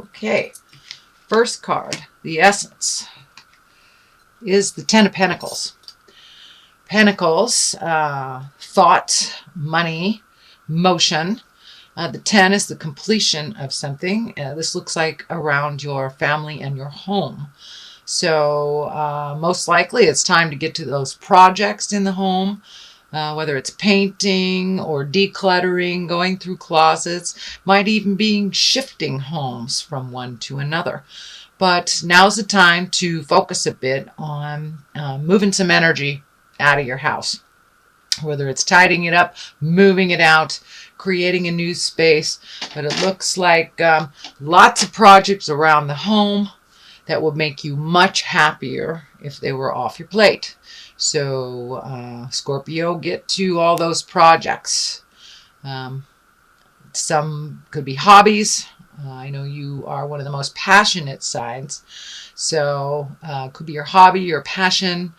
Okay, first card, the essence, is the Ten of Pentacles. Pentacles, thought, money, motion. The 10 is the completion of something. This looks like around your family and your home. So most likely it's time to get to those projects in the home, whether it's painting or decluttering, going through closets, might even be shifting homes from one to another. But now's the time to focus a bit on moving some energy out of your house, whether it's tidying it up, moving it out, creating a new space. But it looks like lots of projects around the home that will make you much happier if they were off your plate. So Scorpio, get to all those projects. Some could be hobbies. I know you are one of the most passionate signs. So could be your hobby, your passion.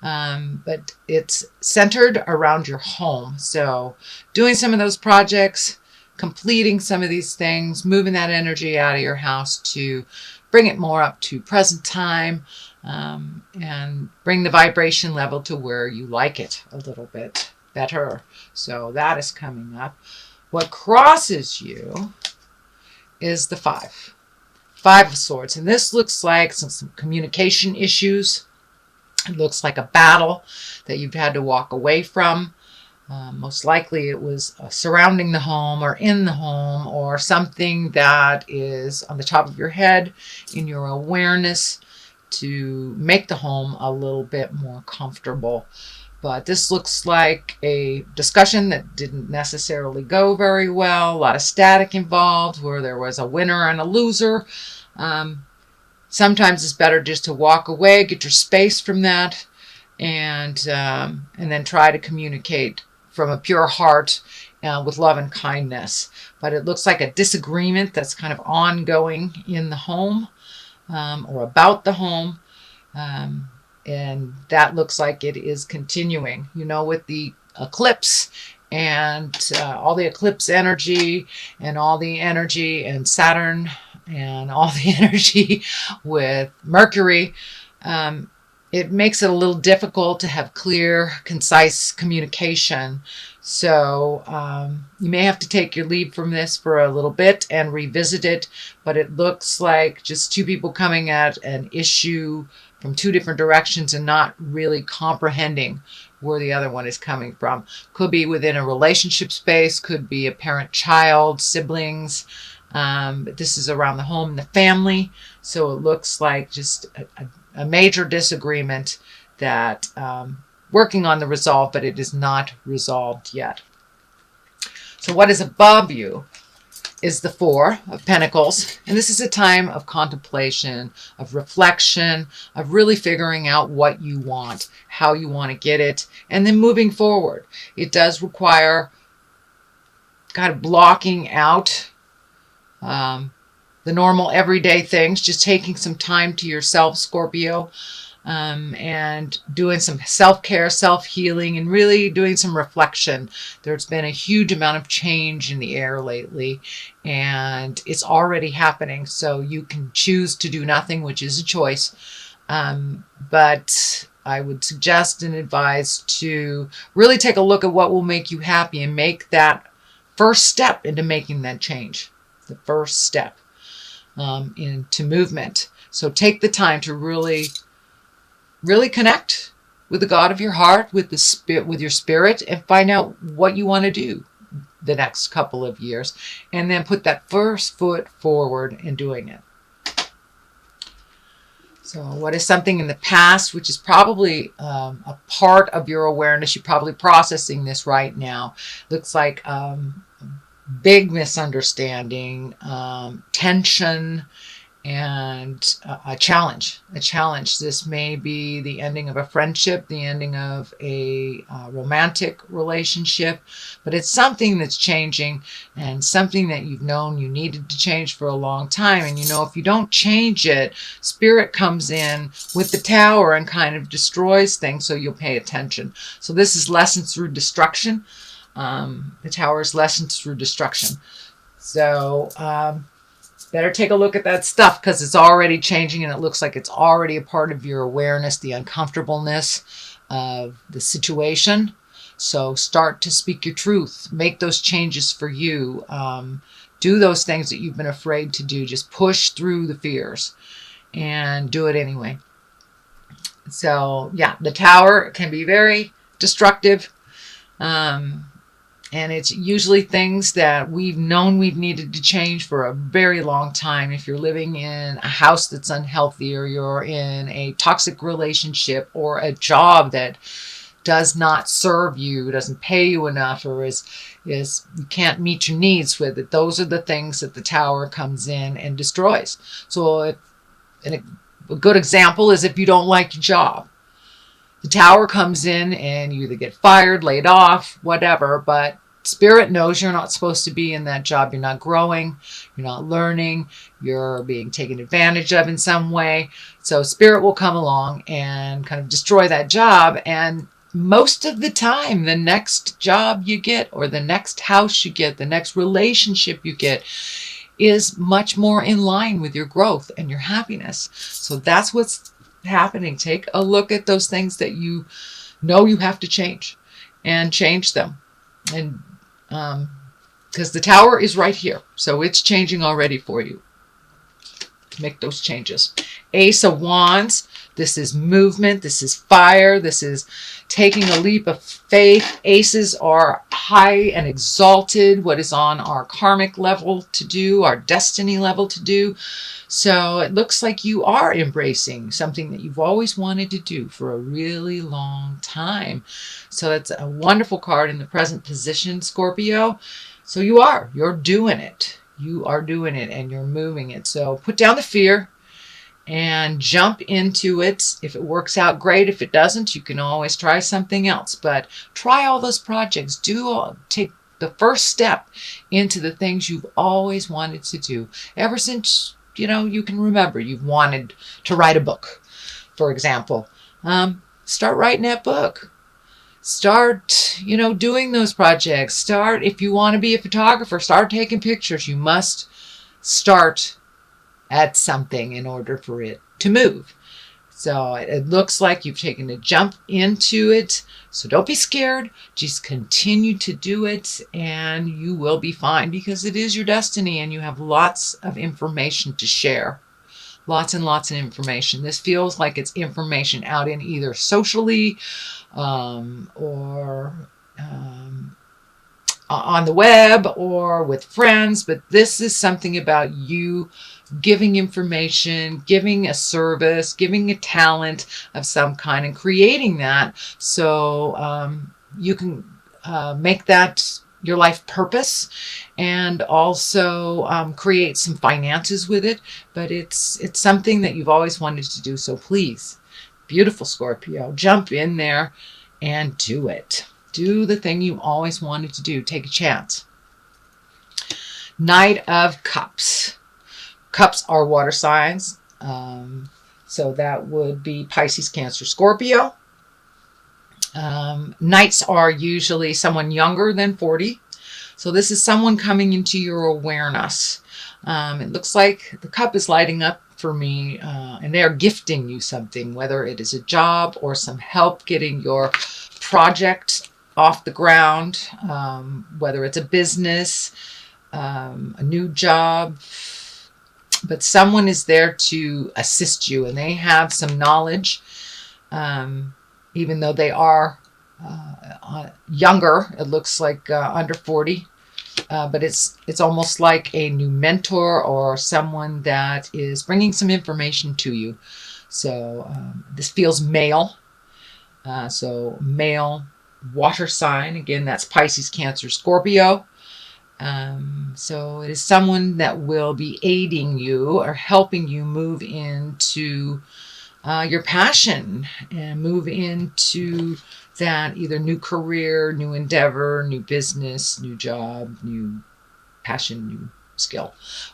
But it's centered around your home. So doing some of those projects, completing some of these things, moving that energy out of your house to bring it more up to present time, and bring the vibration level to where you like it a little bit better. So that is coming up. What crosses you is the Five of Swords. And this looks like some communication issues. It looks like a battle that you've had to walk away from. Most likely it was surrounding the home or in the home, or something that is on the top of your head in your awareness to make the home a little bit more comfortable. But this looks like a discussion that didn't necessarily go very well. A lot of static involved where there was a winner and a loser. Sometimes it's better just to walk away, get your space from that, and then try to communicate from a pure heart with love and kindness. But it looks like a disagreement that's kind of ongoing in the home, or about the home. And that looks like it is continuing. You know, with the eclipse and all the eclipse energy and all the energy and Saturn and all the energy with Mercury, it makes it a little difficult to have clear, concise communication. So you may have to take your leave from this for a little bit and revisit it. But it looks like just two people coming at an issue from two different directions and not really comprehending where the other one is coming from. Could be within a relationship space, could be a parent-child, siblings. But this is around the home and the family. So it looks like just a major disagreement that working on the resolve, but it is not resolved yet. So what is above you is the Four of Pentacles. And this is a time of contemplation, of reflection, of really figuring out what you want, how you want to get it, and then moving forward. It does require kind of blocking out the normal everyday things, just taking some time to yourself, Scorpio, and doing some self-care, self-healing, and really doing some reflection. There's been a huge amount of change in the air lately, and it's already happening. So you can choose to do nothing, which is a choice. But I would suggest and advise to really take a look at what will make you happy and make that first step into making that change. The first step into movement. So take the time to really connect with the God of your heart, with the spirit, with your spirit, and find out what you want to do the next couple of years, and then put that first foot forward in doing it. So what is something in the past, which is probably a part of your awareness, you're probably processing this right now. Looks like big misunderstanding, tension, and a challenge. This may be the ending of a friendship, the ending of a romantic relationship, but it's something that's changing and something that you've known you needed to change for a long time. And you know, if you don't change it, Spirit comes in with the Tower and kind of destroys things, so you'll pay attention. So this is lessons through destruction. The Tower is lessons through destruction. So better take a look at that stuff, because it's already changing and it looks like it's already a part of your awareness, the uncomfortableness of the situation. So start to speak your truth. Make those changes for you. Do those things that you've been afraid to do. Just push through the fears and do it anyway. So yeah, the Tower can be very destructive. And it's usually things that we've known we've needed to change for a very long time. If you're living in a house that's unhealthy, or you're in a toxic relationship, or a job that does not serve you, doesn't pay you enough, or is you can't meet your needs with it, those are the things that the Tower comes in and destroys. So a good example is if you don't like your job. The Tower comes in and you either get fired, laid off, whatever, but Spirit knows you're not supposed to be in that job. You're not growing, you're not learning, you're being taken advantage of in some way. So Spirit will come along and kind of destroy that job. And most of the time, the next job you get, or the next house you get, the next relationship you get, is much more in line with your growth and your happiness. So that's what's happening. Take a look at those things that you know you have to change, and change them. And because the Tower is right here, so it's changing already for you. Make those changes. Ace of Wands. This is movement. This is fire. This is taking a leap of faith. Aces are high and exalted, what is on our karmic level to do, our destiny level to do. So it looks like you are embracing something that you've always wanted to do for a really long time. So that's a wonderful card in the present position, Scorpio. So you're doing it. You are doing it, and you're moving it. So put down the fear and jump into it. If it works out, great. If it doesn't, you can always try something else. But try all those projects. Take the first step into the things you've always wanted to do. Ever since, you can remember, you've wanted to write a book, for example. Start writing that book. Start, doing those projects. Start, if you want to be a photographer, start taking pictures. You must start at something in order for it to move. So it looks like you've taken a jump into it. So don't be scared. Just continue to do it, and you will be fine, because it is your destiny and you have lots of information to share. Lots and lots of information. This feels like it's information out in either socially or on the web or with friends, but this is something about you giving information, giving a service, giving a talent of some kind, and creating that so you can make that your life purpose, and also create some finances with it. But it's something that you've always wanted to do. So please, beautiful Scorpio, jump in there and do it. Do the thing you always wanted to do. Take a chance. Knight of Cups. Cups are water signs. So that would be Pisces, Cancer, Scorpio. Knights are usually someone younger than 40. So this is someone coming into your awareness. It looks like the cup is lighting up for me, and they're gifting you something, whether it is a job or some help getting your project off the ground, whether it's a business, a new job. But someone is there to assist you, and they have some knowledge, even though they are younger. It looks like under 40, but it's almost like a new mentor or someone that is bringing some information to you. So this feels male. So male water sign. Again, that's Pisces, Cancer, Scorpio. So it is someone that will be aiding you or helping you move into your passion and move into that either new career, new endeavor, new business, new job, new passion, new skill.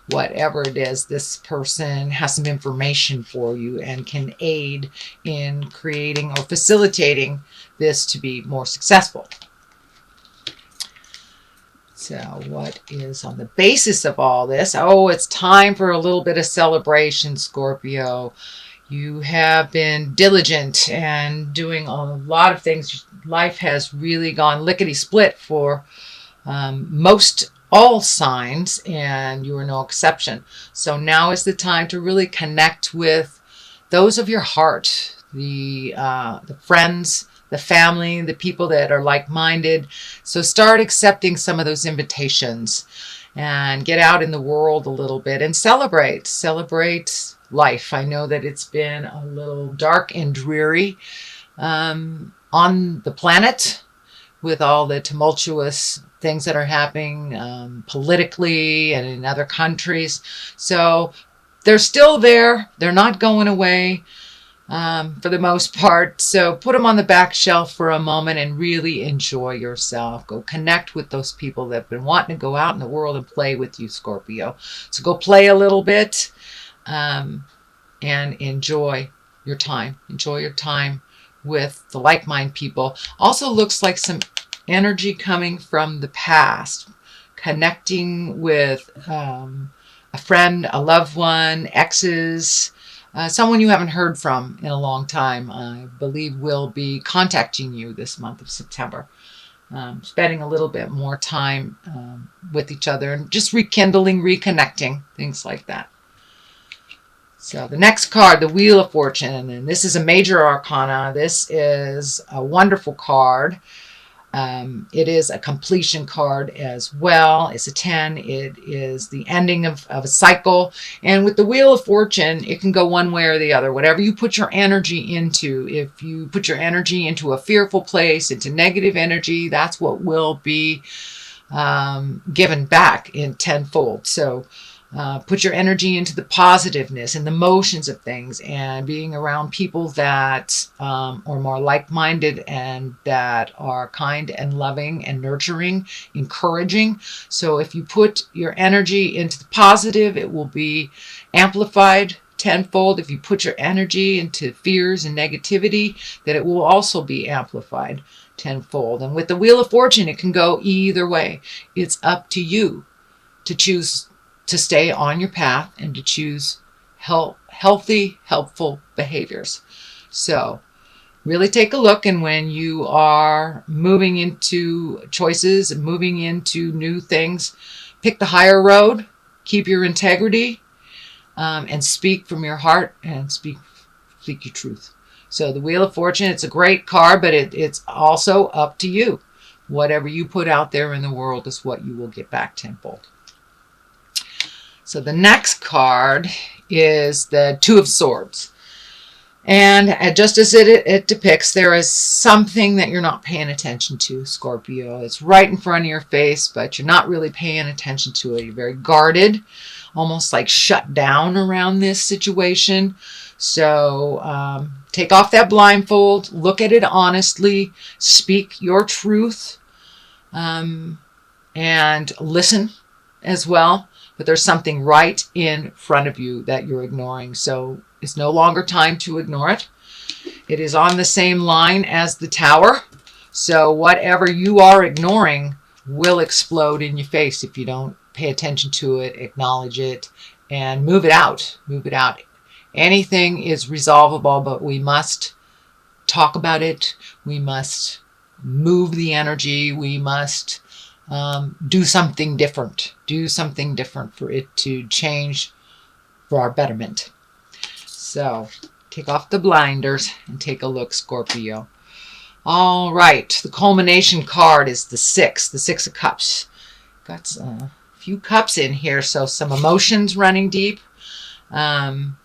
Whatever it is, this person has some information for you and can aid in creating or facilitating this to be more successful. So what is on the basis of all this? Oh, it's time for a little bit of celebration, Scorpio. You have been diligent and doing a lot of things. Life has really gone lickety-split for most all signs, and you are no exception. So now is the time to really connect with those of your heart, the friends, the family, the people that are like-minded. So start accepting some of those invitations and get out in the world a little bit and celebrate life. I know that it's been a little dark and dreary on the planet with all the tumultuous things that are happening politically and in other countries. So they're still there. They're not going away for the most part. So put them on the back shelf for a moment and really enjoy yourself. Go connect with those people that have been wanting to go out in the world and play with you, Scorpio. So go play a little bit and enjoy your time. Enjoy your time with the like-minded people. Also looks like some energy coming from the past, connecting with a friend, a loved one, exes, someone you haven't heard from in a long time. I believe will be contacting you this month of September. Spending a little bit more time with each other and just rekindling, reconnecting, things like that. So the next card, the Wheel of Fortune, and this is a major arcana. This is a wonderful card. It is a completion card as well. It's a 10. It is the ending of a cycle. And with the Wheel of Fortune, it can go one way or the other. Whatever you put your energy into, if you put your energy into a fearful place, into negative energy, that's what will be given back in tenfold. So put your energy into the positiveness and the motions of things, and being around people that are more like-minded and that are kind and loving and nurturing, encouraging. So if you put your energy into the positive, it will be amplified tenfold. If you put your energy into fears and negativity, that it will also be amplified tenfold. And with the Wheel of Fortune, it can go either way. It's up to you to choose to stay on your path and to choose healthy, helpful behaviors. So really take a look, and when you are moving into choices and moving into new things, pick the higher road, keep your integrity, and speak from your heart and speak your truth. So the Wheel of Fortune, it's a great card, but it's also up to you. Whatever you put out there in the world is what you will get back tenfold. So the next card is the Two of Swords. And just as it depicts, there is something that you're not paying attention to, Scorpio. It's right in front of your face, but you're not really paying attention to it. You're very guarded, almost like shut down around this situation. So take off that blindfold, look at it honestly, speak your truth, and listen as well. But there's something right in front of you that you're ignoring. So it's no longer time to ignore it. It is on the same line as the Tower. So whatever you are ignoring will explode in your face if you don't pay attention to it, acknowledge it, and move it out. Move it out. Anything is resolvable, but we must talk about it. We must move the energy. We must do something different. Do something different for it to change for our betterment. So take off the blinders and take a look, Scorpio. All right, the culmination card is the Six of Cups. Got a few cups in here, so some emotions running deep, having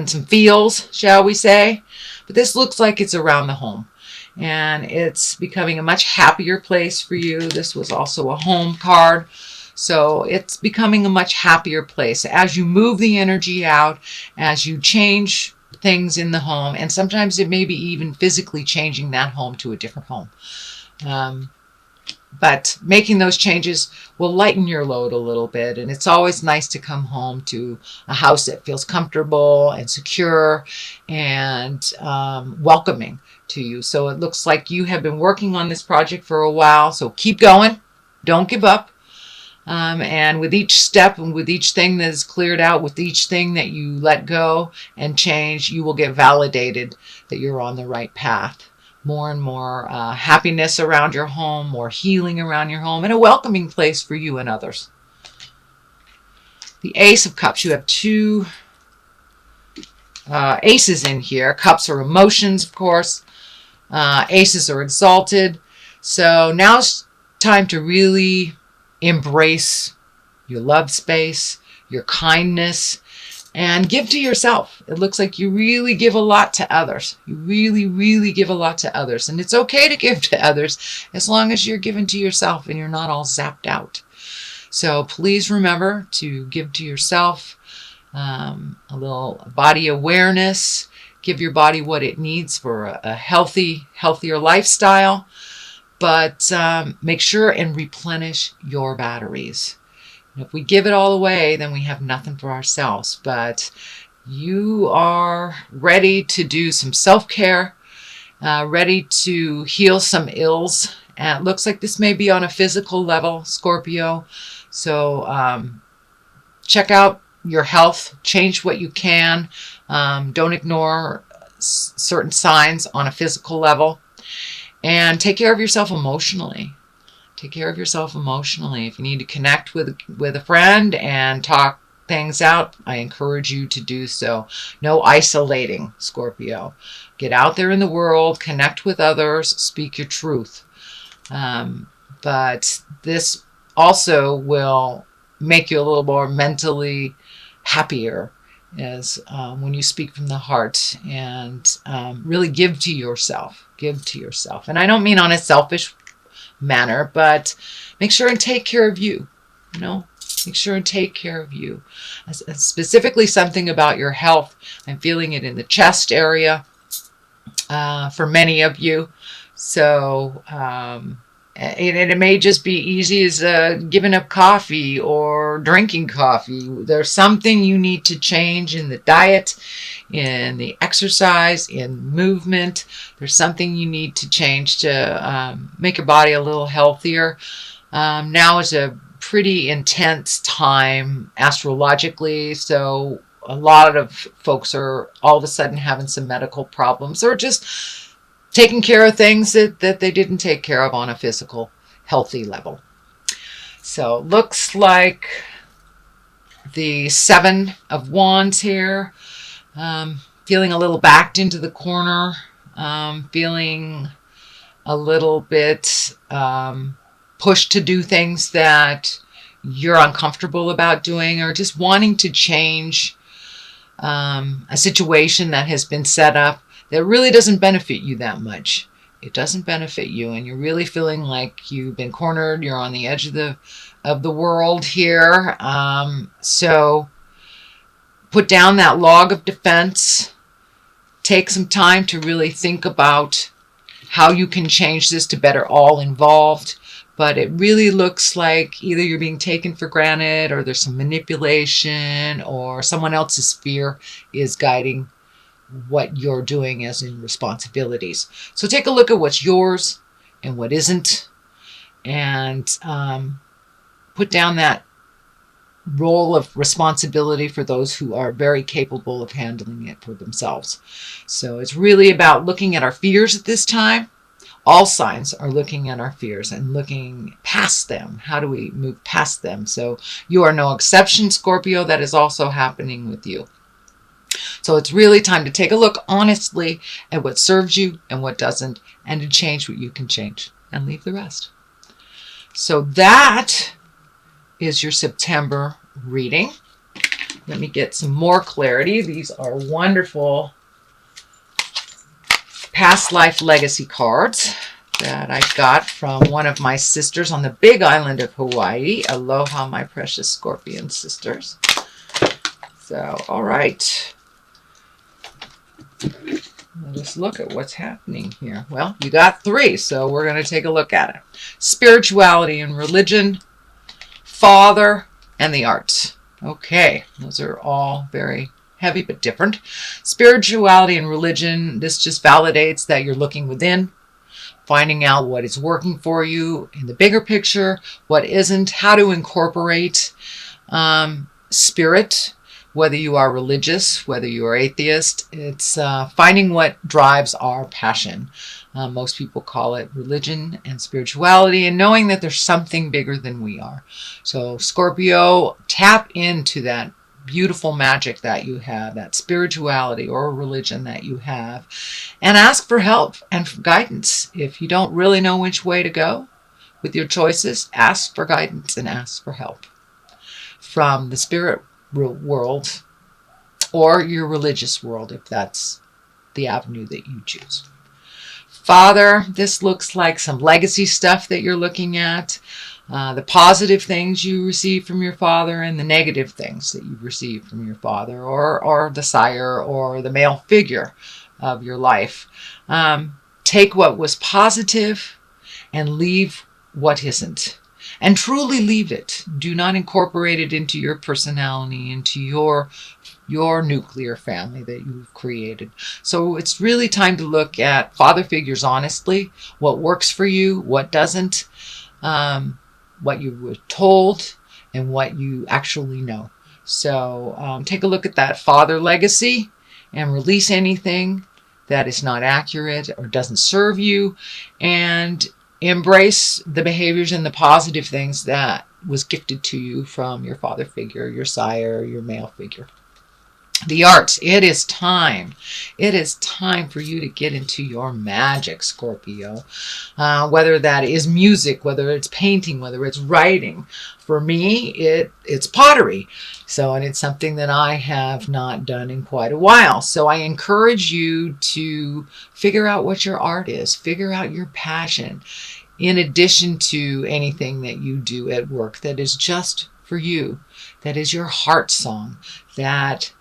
some feels, shall we say. But this looks like it's around the home. And it's becoming a much happier place for you. This was also a home card. So it's becoming a much happier place as you move the energy out, as you change things in the home. And sometimes it may be even physically changing that home to a different home. But making those changes will lighten your load a little bit. And it's always nice to come home to a house that feels comfortable and secure and welcoming to you. So it looks like you have been working on this project for a while. So keep going. Don't give up. And with each step and with each thing that is cleared out, with each thing that you let go and change, you will get validated that you're on the right path. More and more happiness around your home, more healing around your home, and a welcoming place for you and others. The Ace of Cups. You have two aces in here. Cups are emotions, of course. Aces are exalted. So now it's time to really embrace your love space, your kindness, and give to yourself. It looks like you really give a lot to others. You really, really give a lot to others. And it's okay to give to others as long as you're giving to yourself and you're not all zapped out. So please remember to give to yourself, a little body awareness. Give your body what it needs for a healthier lifestyle. But make sure and replenish your batteries. If we give it all away, then we have nothing for ourselves. But you are ready to do some self-care, ready to heal some ills. And it looks like this may be on a physical level, Scorpio. So check out your health, change what you can. Don't ignore certain signs on a physical level. And take care of yourself emotionally. Take care of yourself emotionally. If you need to connect with a friend and talk things out, I encourage you to do so. No isolating, Scorpio. Get out there in the world, connect with others, speak your truth. But this also will make you a little more mentally happier as when you speak from the heart and really give to yourself. Give to yourself. And I don't mean on a selfish manner, but make sure and take care of you. You know, make sure and take care of you. Specifically something about your health. I'm feeling it in the chest area for many of you. So it may just be easy as giving up coffee or drinking coffee. There's something you need to change in the diet, in the exercise, in movement. There's something you need to change to make your body a little healthier. Now is a pretty intense time astrologically, so a lot of folks are all of a sudden having some medical problems or just taking care of things that they didn't take care of on a physical, healthy level. So looks like the Seven of Wands here. Feeling a little backed into the corner. Feeling a little bit pushed to do things that you're uncomfortable about doing, or just wanting to change a situation that has been set up that really doesn't benefit you that much. It doesn't benefit you, and you're really feeling like you've been cornered. You're on the edge of the world here. So put down that log of defense. Take some time to really think about how you can change this to better all involved. But it really looks like either you're being taken for granted, or there's some manipulation, or someone else's fear is guiding what you're doing as in responsibilities. So take a look at what's yours and what isn't, and put down that role of responsibility for those who are very capable of handling it for themselves. So it's really about looking at our fears at this time. All signs are looking at our fears and looking past them. How do we move past them? So you are no exception, Scorpio. That is also happening with you. So it's really time to take a look honestly at what serves you and what doesn't, and to change what you can change and leave the rest. So that is your September reading. Let me get some more clarity. These are wonderful past life legacy cards that I got from one of my sisters on the big island of Hawaii. Aloha, my precious Scorpion sisters. So, all right. Let us look at what's happening here. Well, you got 3, so we're going to take a look at it. Spirituality and religion, father, and the arts. Okay, those are all very heavy but different. Spirituality and religion, this just validates that you're looking within, finding out what is working for you in the bigger picture, what isn't, how to incorporate spirit, whether you are religious, whether you are atheist. It's finding what drives our passion. Most people call it religion and spirituality, and knowing that there's something bigger than we are. So Scorpio, tap into that beautiful magic that you have, that spirituality or religion that you have, and ask for help and for guidance. If you don't really know which way to go with your choices, ask for guidance and ask for help from the spirit world or your religious world, if that's the avenue that you choose. Father, this looks like some legacy stuff that you're looking at. The positive things you receive from your father and the negative things that you receive from your father or the sire or the male figure of your life. Take what was positive and leave what isn't. And truly leave it. Do not incorporate it into your personality, into your nuclear family that you've created. So it's really time to look at father figures honestly, what works for you, what doesn't, what you were told, and what you actually know. So take a look at that father legacy and release anything that is not accurate or doesn't serve you, and embrace the behaviors and the positive things that was gifted to you from your father figure, your sire, your male figure. The arts, it is time. It is time for you to get into your magic, Scorpio. Whether that is music, whether it's painting, whether it's writing. For me, it's pottery. And it's something that I have not done in quite a while. So I encourage you to figure out what your art is. Figure out your passion. In addition to anything that you do at work that is just for you. That is your heart song. That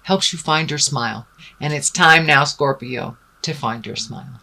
helps you find your smile. And it's time now, Scorpio, to find your smile.